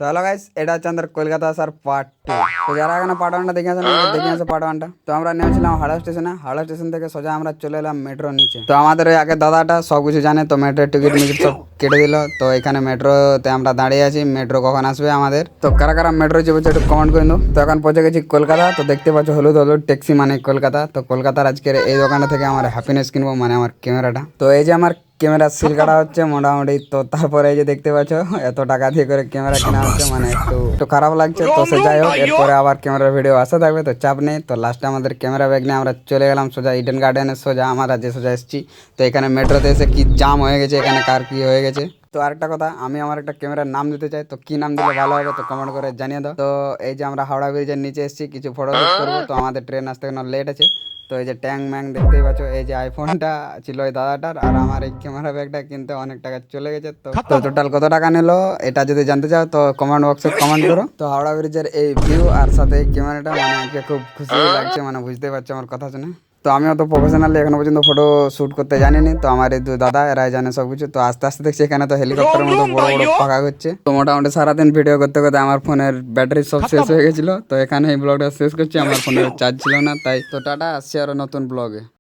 তো hello guys, এটা হচ্ছে আমাদের কলকাতা আসার পার্ট 2। তো যারা এখানে পার্ট 1টা দেখে আসেন দেখে আসে পার্ট 1টা। তো আমরা নেমেছিলাম হাওড়া স্টেশনে। হাওড়া স্টেশন থেকে সোজা আমরা চলে এলাম মেট্রো নিচে। তো আমাদের ওই আগে দাদাটা সব কিছু জানে, তো মেট্রোর টিকিট মিকিট সব কেটে দিল। তো এখানে মেট্রোতে আমরা দাঁড়িয়ে আছি, মেট্রো কখন আসবে আমাদের। তো কারা কারা মেট্রো চেপেছে একটু কমেন্ট করে দাও। তো এখন পৌঁছে গেছি কলকাতা। তো দেখতে পাচ্ছ হলুদ হলুদ ট্যাক্সি মানে কলকাতা। তো কলকাতার আজকের এই দোকানটা থেকে আমার হ্যাপিনেস কিনবো, মানে আমার ক্যামেরাটা। তো এই যে আমার ক্যামেরার সিল কাটা হচ্ছে মোটামুটি। তো তারপরে এই যে দেখতে পাচ্ছ এত টাকা দিয়ে করে ক্যামেরা কেনা হচ্ছে, মানে একটু একটু খারাপ লাগছে। তো সে যাই হোক, এরপরে আবার ক্যামেরার ভিডিও আসা থাকবে, তো চাপ নেই। তো লাস্টে আমাদের ক্যামেরা ব্যাগ নিয়ে আমরা চলে গেলাম সোজা ইডেন গার্ডেনের সোজা, আমরা যে সোজা এসেছি। তো এখানে মেট্রোতে এসে কি জাম হয়ে গেছে, এখানে কার কি হয়ে গেছে। তো আরেকটা কথা, আমি আমার একটা ক্যামেরার নাম দিতে চাই, তো কি নাম দিলে ভালো হবে তো কমেন্ট করে জানিয়ে দাও। তো এই যে আমরা হাওড়া ব্রিজের নিচে এসেছি, কিছু ফটো শুট করবো। তো আমাদের ট্রেন আসতে কোনো লেট আছে। তো এই যে ট্যাং ম্যাং দেখতেই পাচ্ছ, এই যে আইফোনটা ছিল ওই দাদাটার, আর আমার এই ক্যামেরা ব্যাগটা কিনতে অনেক টাকা চলে গেছে। তো টোটাল কত টাকা নিল এটা যদি জানতে চাও তো কমেন্ট বক্সে কমেন্ট করো। তো হাওড়া ব্রিজের এই ভিউ আর সাথে এই ক্যামেরাটা, মানে আমাকে খুব খুশি লাগছে, মানে বুঝতে পারছো আমার কথা শুনে। তো আমি অত প্রফেশনালি এখনো পর্যন্ত ফটো শ্যুট করতে জানিনি। তো আমার এই দুই দাদা এরাই জানে সব কিছু। তো আস্তে আস্তে দেখছি এখানে তো হেলিকপ্টারের মতো বড় বড় পাখা করছে। তো মোটামুটি সারাদিন ভিডিও করতে করতে আমার ফোনের ব্যাটারি সব শেষ হয়ে গেছিল। তো এখানে এই ব্লগটা শেষ করছি, আমার ফোনের চার্জ ছিল না তাই। তো টাটা, আসছি আরো নতুন ব্লগে।